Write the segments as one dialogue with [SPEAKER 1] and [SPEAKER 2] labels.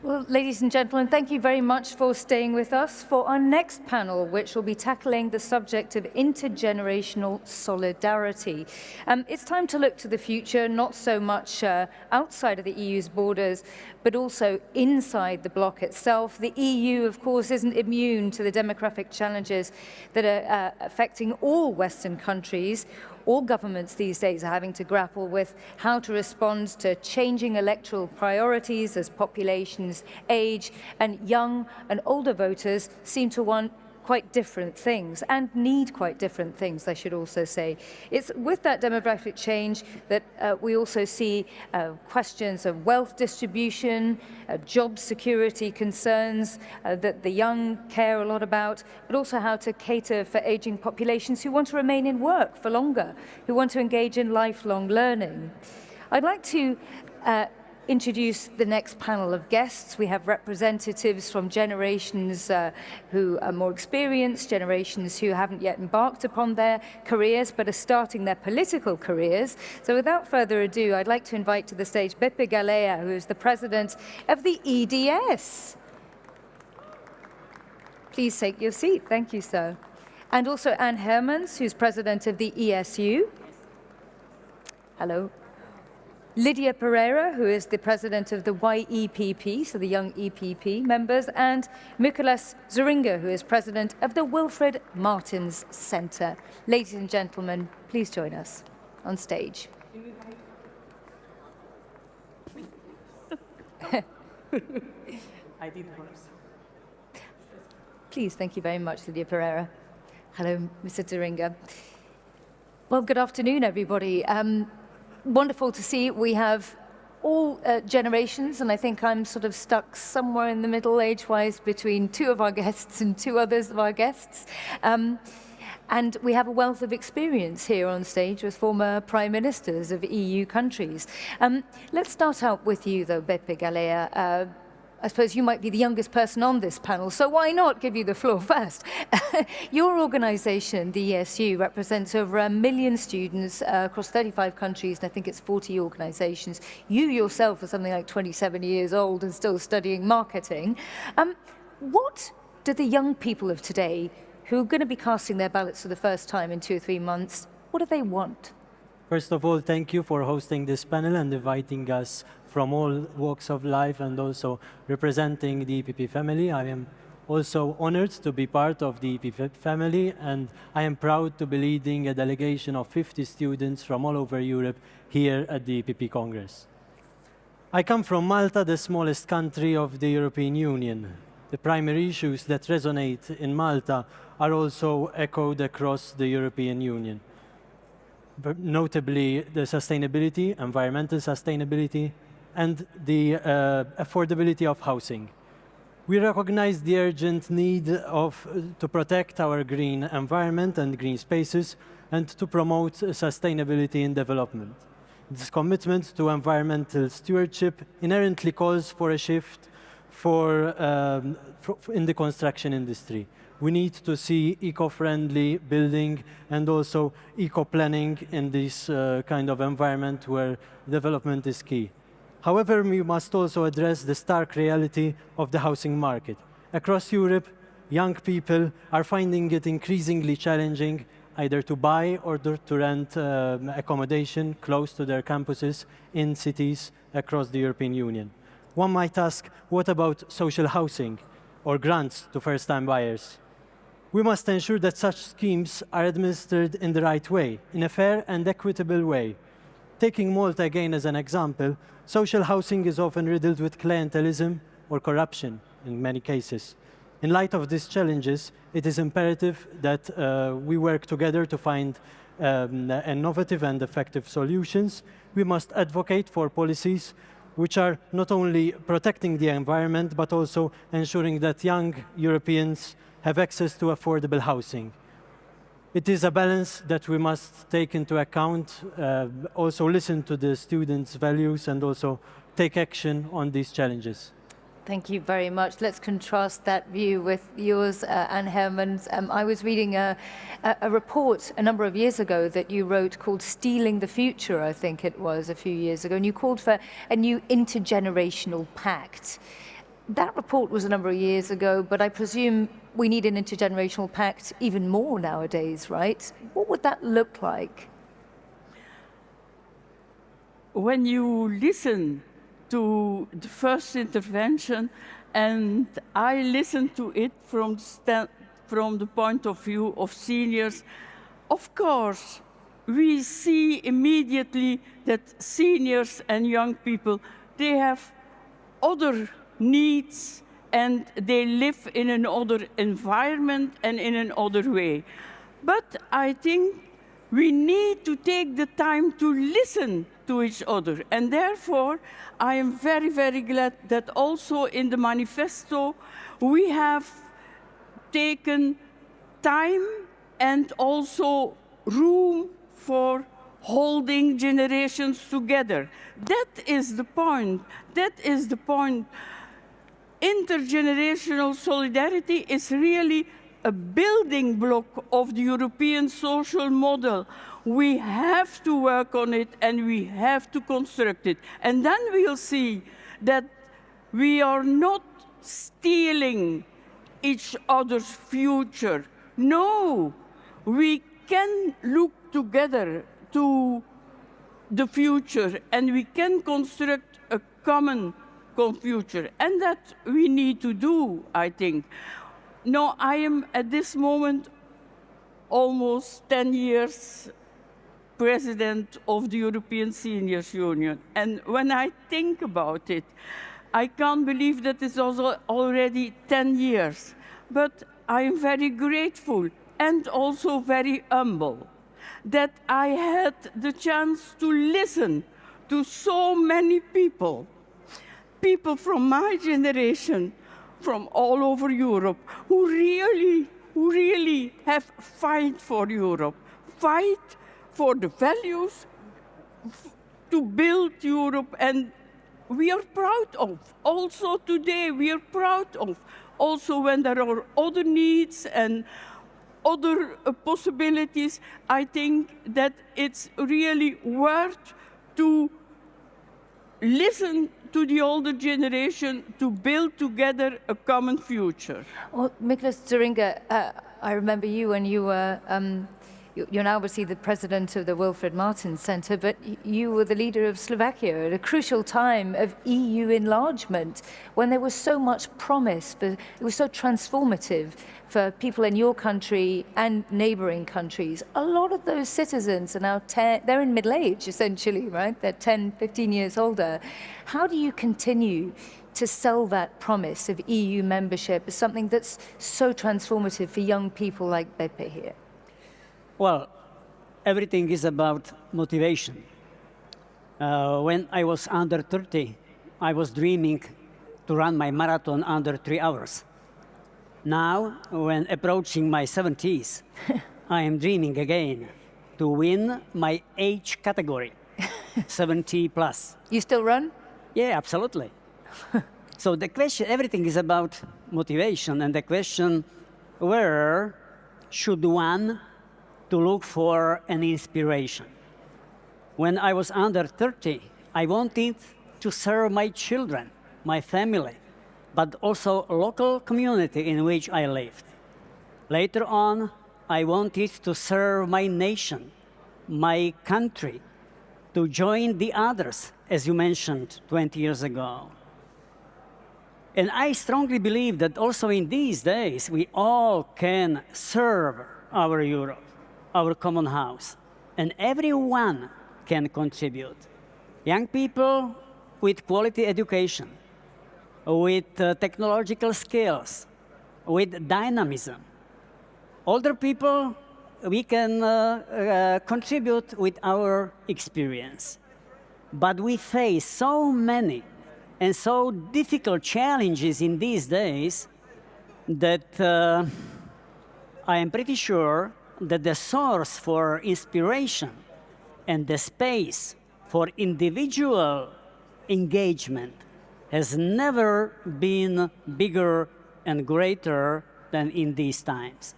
[SPEAKER 1] Well, ladies and gentlemen, thank you very much for staying with us for our next panel, which will be tackling the subject of intergenerational solidarity. It's time to look to the future, not so much outside of the EU's borders, but also inside the bloc itself. The EU, of course, isn't immune to the demographic challenges that are affecting all Western countries. All governments these days are having to grapple with how to respond to changing electoral priorities as populations age, and young and older voters seem to want quite different things and need quite different things, I should also say. It's with that demographic change that we also see questions of wealth distribution, job security concerns that the young care a lot about, but also how to cater for aging populations who want to remain in work for longer, who want to engage in lifelong learning. I'd like to introduce the next panel of guests. We have representatives from generations who are more experienced, generations who haven't yet embarked upon their careers but are starting their political careers. So without further ado, I'd like to invite to the stage Beppe GALEA, who is the president of the EDS. Please take your seat. Thank you, sir. And also Anne HERMANS, who's president of the ESU. Hello. Lydia PEREIRA, who is the president of the YEPP, so the Young EPP members, and Mikuláš, who is president of the Wilfried Martens Centre. Ladies and gentlemen, please join us on stage.
[SPEAKER 2] I did first.
[SPEAKER 1] Please, thank you very much, Lydia PEREIRA. Hello, Mr. DZURINDA. Well, good afternoon, everybody. Wonderful to see. We have all generations, and I think I'm sort of stuck somewhere in the middle age-wise between two of our guests and two others of our guests. And we have a wealth of experience here on stage with former prime ministers of EU countries. Let's start out with you, though, Beppe GALEA. I suppose you might be the youngest person on this panel, so why not give you the floor first? Your organization, the ESU, represents over 1 million students across 35 countries, and I think it's 40 organizations. You yourself are something like 27 years old and still studying marketing. What do the young people of today, who are going to be casting their ballots for the first time in 2 or 3 months, what do they want?
[SPEAKER 2] First of all, thank you for hosting this panel and inviting us from all walks of life and also representing the EPP family. I am also honored to be part of the EPP family, and I am proud to be leading a delegation of 50 students from all over Europe here at the EPP Congress. I come from Malta, the smallest country of the European Union. The primary issues that resonate in Malta are also echoed across the European Union. But notably the sustainability, environmental sustainability, and the affordability of housing. We recognize the urgent need to protect our green environment and green spaces and to promote sustainability in development. This commitment to environmental stewardship inherently calls for a shift in the construction industry. We need to see eco-friendly building and also eco-planning in this kind of environment where development is key. However, we must also address the stark reality of the housing market. Across Europe, young people are finding it increasingly challenging either to buy or to rent accommodation close to their campuses in cities across the European Union. One might ask, what about social housing or grants to first-time buyers? We must ensure that such schemes are administered in the right way, in a fair and equitable way. Taking Malta again as an example, social housing is often riddled with clientelism or corruption in many cases. In light of these challenges, it is imperative that we work together to find innovative and effective solutions. We must advocate for policies which are not only protecting the environment, but also ensuring that young Europeans have access to affordable housing. It is a balance that we must take into account, also listen to the students' values and also take action on these challenges.
[SPEAKER 1] Thank you very much. Let's contrast that view with yours, Anne HERMANS. I was reading a report a number of years ago that you wrote called Stealing the Future, I think it was, a few years ago, and you called for a new intergenerational pact. That report was a number of years ago, but I presume we need an intergenerational pact even more nowadays, right? What would that look like?
[SPEAKER 3] When you listen to the first intervention, and I listened to it from the point of view of seniors, of course, we see immediately that seniors and young people, they have other needs and they live in another environment and in another way. But I think we need to take the time to listen to each other. And therefore, I am very, very glad that also in the manifesto we have taken time and also room for holding generations together. That is the point. That is the point. Intergenerational solidarity is really a building block of the European social model. We have to work on it and we have to construct it. And then we'll see that we are not stealing each other's future. No, we can look together to the future and we can construct a common future. And that we need to do, I think. No, I am at this moment almost 10 years president of the European Seniors Union. And when I think about it, I can't believe that it's also already 10 years. But I am very grateful and also very humble that I had the chance to listen to so many people from my generation, from all over Europe, who really have fight for Europe, fight for the values to build Europe, and we are proud of. Also today, we are proud of. Also when there are other needs and other possibilities, I think that it's really worth to listen to the older generation to build together a common future.
[SPEAKER 1] Well, Mikuláš DZURINDA, I remember you when you were, you're now obviously the president of the Wilfried Martens Centre, but you were the leader of Slovakia at a crucial time of EU enlargement, when there was so much promise, but it was so transformative for people in your country and neighbouring countries. A lot of those citizens are now they're in middle age, essentially, right? They're 10, 15 years older. How do you continue to sell that promise of EU membership as something that's so transformative for young people like Beppe here?
[SPEAKER 4] Well, everything is about motivation. When I was under 30, I was dreaming to run my marathon under 3 hours. Now, when approaching my 70s, I am dreaming again to win my age category, 70 plus.
[SPEAKER 1] You still run?
[SPEAKER 4] Yeah, absolutely. So the question, everything is about motivation, and the question, where should one to look for an inspiration? When I was under 30, I wanted to serve my children, my family, but also local community in which I lived. Later on, I wanted to serve my nation, my country, to join the others, as you mentioned 20 years ago. And I strongly believe that also in these days, we all can serve our Europe, our common house, and everyone can contribute. Young people with quality education, with technological skills, with dynamism. Older people, we can contribute with our experience. But we face so many and so difficult challenges in these days that I am pretty sure that the source for inspiration and the space for individual engagement has never been bigger and greater than in these times.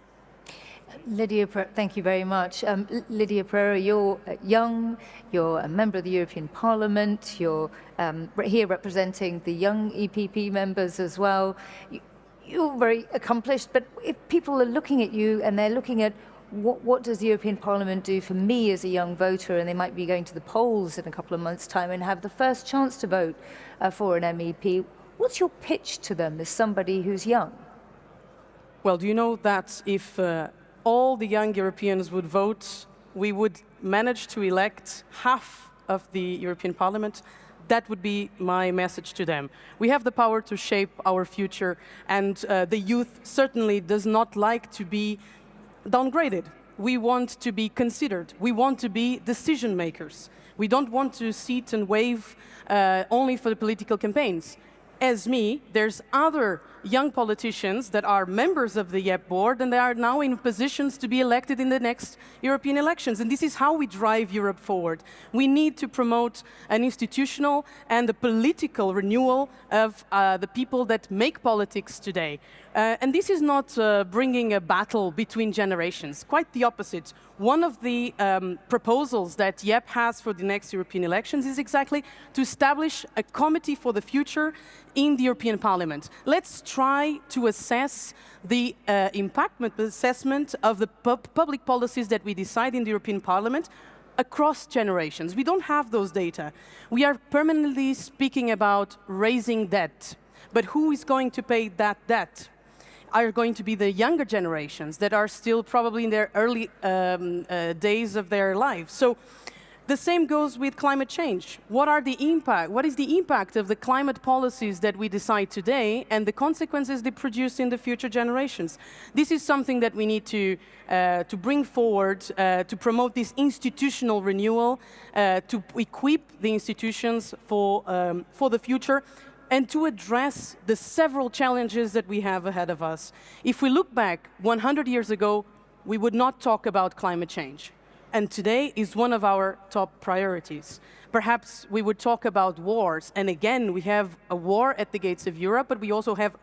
[SPEAKER 1] Lydia, thank you very much. Lidia PEREIRA, you're young, you're a member of the European Parliament, you're here representing the young EPP members as well. You're very accomplished, but if people are looking at you and they're looking at what does the European Parliament do for me as a young voter, and they might be going to the polls in a couple of months' time and have the first chance to vote for an MEP, what's your pitch to them as somebody who's young?
[SPEAKER 5] Well, do you know that if all the young Europeans would vote, we would manage to elect half of the European Parliament? That would be my message to them. We have the power to shape our future, and the youth certainly does not like to be downgraded. We want to be considered. We want to be decision makers. We don't want to sit and wave only for the political campaigns. As me, there's other young politicians that are members of the YEPP board, and they are now in positions to be elected in the next European elections. And this is how we drive Europe forward. We need to promote an institutional and a political renewal of the people that make politics today. And this is not bringing a battle between generations, quite the opposite. One of the proposals that YEPP has for the next European elections is exactly to establish a committee for the future in the European Parliament. Let's try to assess the impact assessment of the public policies that we decide in the European Parliament across generations. We don't have those data. We are permanently speaking about raising debt, but who is going to pay that debt? Are going to be the younger generations that are still probably in their early days of their lives. So the same goes with climate change. What is the impact of the climate policies that we decide today and the consequences they produce in the future generations? This is something that we need to bring forward, to promote this institutional renewal, to equip the institutions for the future, and to address the several challenges that we have ahead of us. If we look back 100 years ago, we would not talk about climate change. And today is one of our top priorities. Perhaps we would talk about wars. And again, we have a war at the gates of Europe, but we also have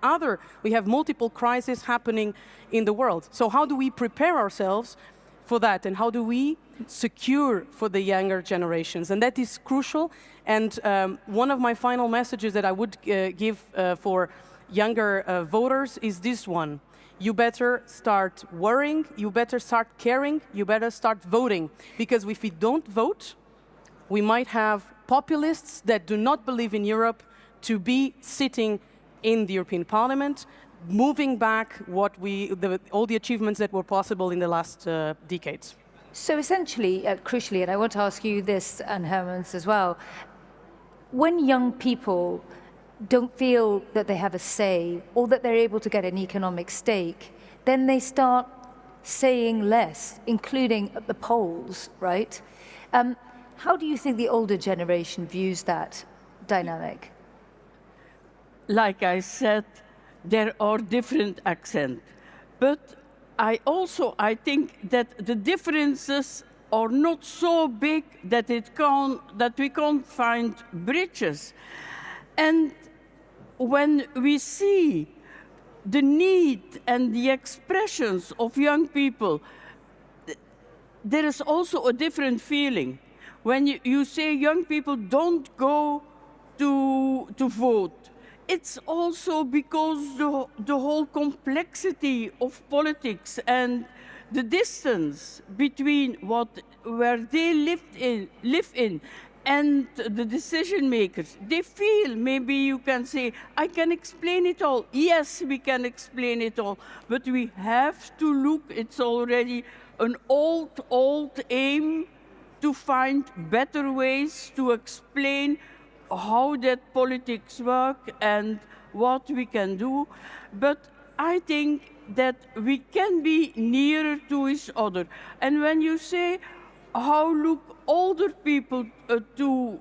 [SPEAKER 5] multiple crises happening in the world. So how do we prepare ourselves for that? And how do we secure for the younger generations? And that is crucial. And one of my final messages that I would give for younger voters is this one. You better start worrying, you better start caring, you better start voting. Because if we don't vote, we might have populists that do not believe in Europe to be sitting in the European Parliament, moving back all the achievements that were possible in the last decades.
[SPEAKER 1] So essentially, crucially, and I want to ask you this, and HERMANS as well, when young people don't feel that they have a say or that they're able to get an economic stake, then they start saying less, including at the polls, right? How do you think the older generation views that dynamic?
[SPEAKER 3] Like I said, there are different accents, but I think that the differences are not so big that we can't find bridges. And when we see the need and the expressions of young people, there is also a different feeling. When you say young people don't go to vote, it's also because the whole complexity of politics and the distance between where they live in and the decision makers, they feel, maybe you can say, I can explain it all. Yes, we can explain it all, but we have to look, it's already an old aim to find better ways to explain how that politics work and what we can do. But I think that we can be nearer to each other. And when you say, how look older people to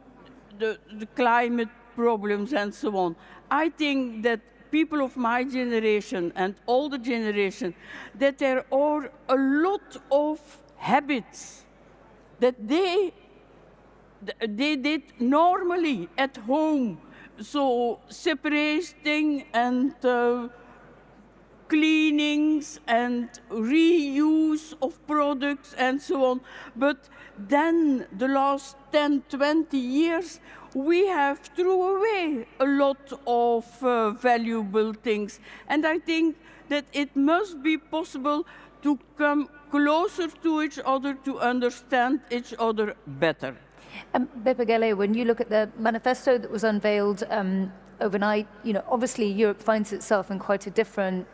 [SPEAKER 3] the climate problems and so on, I think that people of my generation and older generation, that there are a lot of habits that they did normally at home. So separating and cleanings and reuse of products and so on. But then the last 10, 20 years, we have thrown away a lot of valuable things. And I think that it must be possible to come closer to each other, to understand each other better.
[SPEAKER 1] Beppe, GALEA, when you look at the manifesto that was unveiled overnight, obviously Europe finds itself in quite a different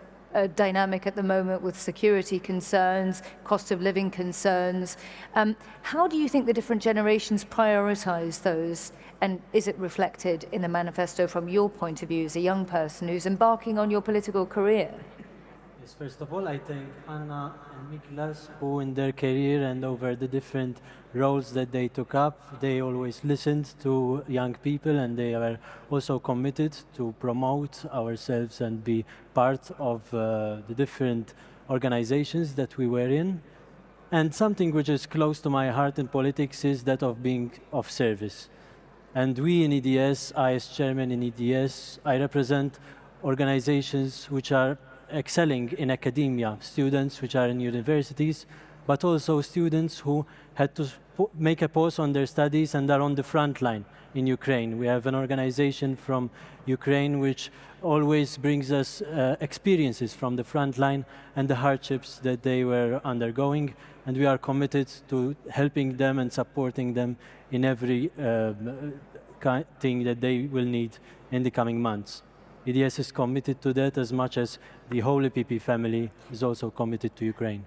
[SPEAKER 1] dynamic at the moment with security concerns, cost of living concerns. How do you think the different generations prioritize those? And is it reflected in the manifesto from your point of view as a young person who's embarking on your political career?
[SPEAKER 2] Yes, first of all, I thank Anna and Mikuláš, who in their career and over the different roles that they took up, they always listened to young people, and they were also committed to promote ourselves and be part of the different organizations that we were in. And something which is close to my heart in politics is that of being of service. And we in EDS, I as chairman in EDS, I represent organizations which are excelling in academia, students which are in universities, but also students who had to make a pause on their studies and are on the front line in Ukraine. We have an organization from Ukraine which always brings us experiences from the front line and the hardships that they were undergoing, and we are committed to helping them and supporting them in every thing that they will need in the coming months. EDS is committed to that as much as the whole EPP family is also committed to Ukraine.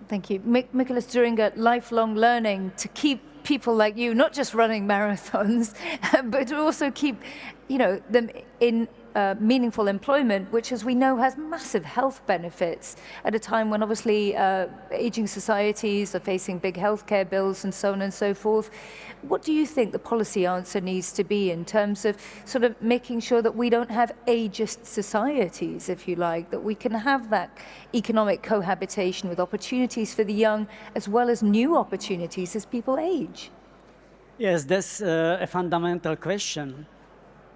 [SPEAKER 1] Thank you. Mikuláš DZURINDA, lifelong learning to keep people like you, not just running marathons, but to also keep, them in meaningful employment, which, as we know, has massive health benefits at a time when obviously aging societies are facing big healthcare bills and so on and so forth. What do you think the policy answer needs to be in terms of sort of making sure that we don't have ageist societies, if you like, that we can have that economic cohabitation with opportunities for the young as well as new opportunities as people age?
[SPEAKER 4] Yes, that's a fundamental question.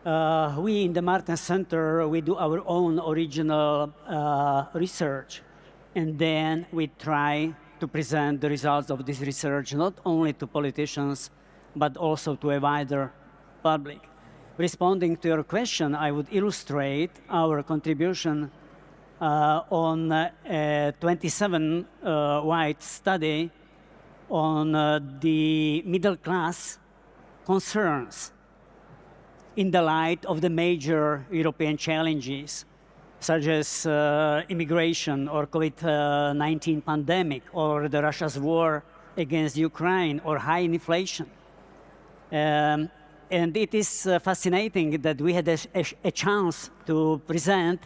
[SPEAKER 4] We in the Martens Center, we do our own original research, and then we try to present the results of this research not only to politicians, but also to a wider public. Responding to your question, I would illustrate our contribution on a 27-wide study on the middle class concerns in the light of the major European challenges, such as immigration or COVID-19 pandemic, or the Russia's war against Ukraine, or high inflation. And it is fascinating that we had a chance to present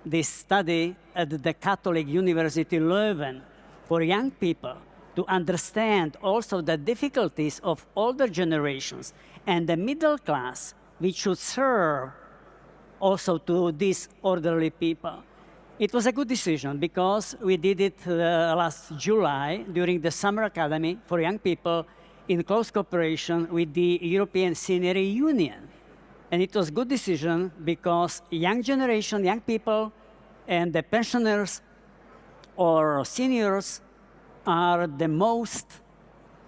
[SPEAKER 4] this study at the Catholic University Leuven for young people to understand also the difficulties of older generations and the middle class, which should serve also to these elderly people. It was a good decision because we did it last July during the Summer Academy for young people in close cooperation with the European Senior Union. And it was a good decision because young generation, young people, and the pensioners or seniors are the most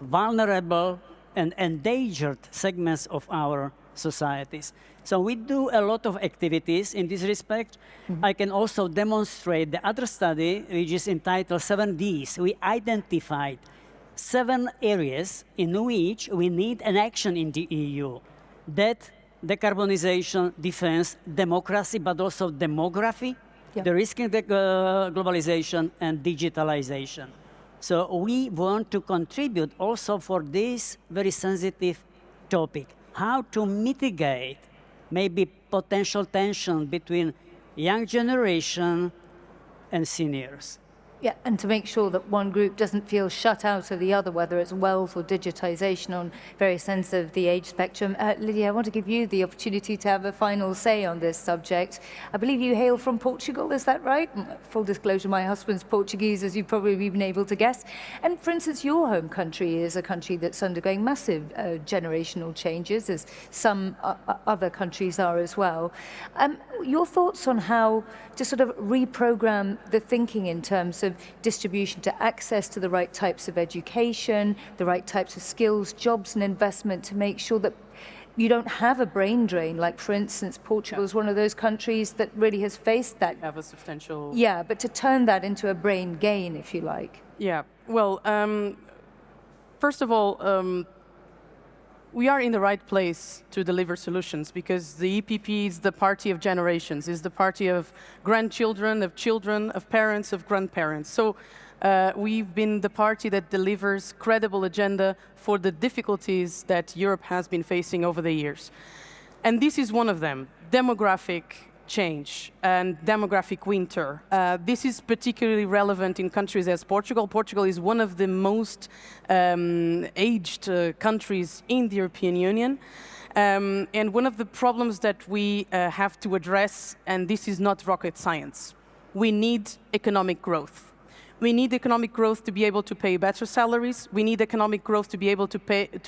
[SPEAKER 4] vulnerable and endangered segments of our societies. So we do a lot of activities in this respect. Mm-hmm. I can also demonstrate the other study, which is entitled 7Ds. We identified 7 areas in which we need an action in the EU. That decarbonization, defense, democracy, but also demography, the risk in the globalization, and digitalization. So we want to contribute also for this very sensitive topic, how to mitigate maybe potential tension between young generation and seniors.
[SPEAKER 1] Yeah, and to make sure that one group doesn't feel shut out of the other, whether it's wealth or digitization on various ends of the age spectrum. Lidia, I want to give you the opportunity to have a final say on this subject. I believe you hail from Portugal, is that right? Full disclosure, my husband's Portuguese, as you've probably been able to guess. And for instance, your home country is a country that's undergoing massive generational changes, as some other countries are as well. Your thoughts on how to sort of reprogram the thinking in terms of distribution to access to the right types of education, the right types of skills, jobs and investment to make sure that you don't have a brain drain, like for instance, Portugal is one of those countries that really has faced that.
[SPEAKER 5] Have a substantial...
[SPEAKER 1] Yeah, but to turn that into a brain gain, if you like.
[SPEAKER 5] Yeah, well, first of all, we are in the right place to deliver solutions because the EPP is the party of generations, is the party of grandchildren, of parents, of grandparents. So we've been the party that delivers credible agenda for the difficulties that Europe has been facing over the years. And this is one of them, demographic change and demographic winter. This is particularly relevant in countries as Portugal. Portugal is one of the most aged countries in the European Union. And one of the problems that we have to address, and this is not rocket science, we need economic growth. We need economic growth to be able to pay better salaries. We need economic growth to be able to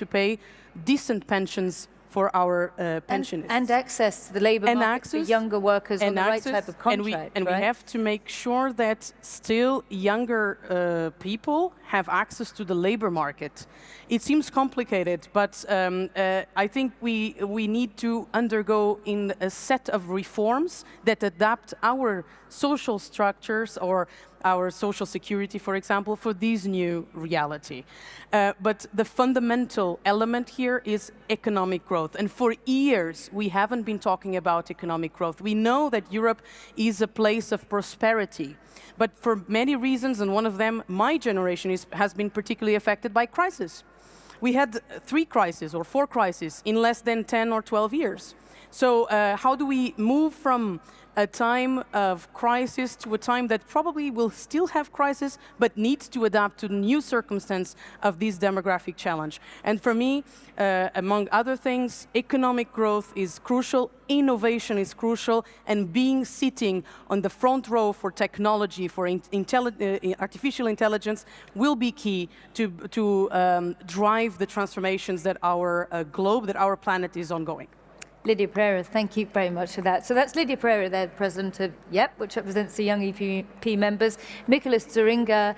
[SPEAKER 5] pay decent pensions for our pensioners.
[SPEAKER 1] And access to the labour market for younger workers on the right type of contract.
[SPEAKER 5] And we have to make sure that still younger people have access to the labour market. It seems complicated, but I think we need to undergo in a set of reforms that adapt our social structures or our social security, for example, for this new reality. But the fundamental element here is economic growth. And for years, we haven't been talking about economic growth. We know that Europe is a place of prosperity. But for many reasons, and one of them, my generation has been particularly affected by crisis. We had 3 crises or 4 crises in less than 10 or 12 years. So how do we move from a time of crisis to a time that probably will still have crisis, but needs to adapt to the new circumstance of this demographic challenge? And for me, among other things, economic growth is crucial, innovation is crucial, and sitting on the front row for technology, for artificial intelligence, will be key to drive the transformations that our globe, that our planet is ongoing.
[SPEAKER 1] Lidia PEREIRA, thank you very much for that. So that's Lidia PEREIRA, the president of YEPP, which represents the young EPP members. Mikuláš DZURINDA,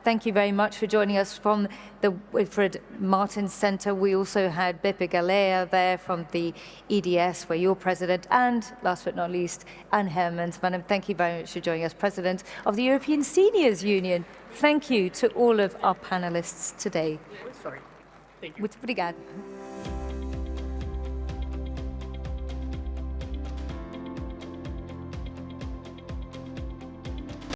[SPEAKER 1] thank you very much for joining us from the Wilfried Martens Centre. We also had Beppe GALEA there from the EDS, where you're president, and last but not least, HERMANS. Madam, thank you very much for joining us, president of the European Seniors Union. Thank you to all of our panelists today.
[SPEAKER 5] Sorry. Thank you.
[SPEAKER 1] Muito obrigada.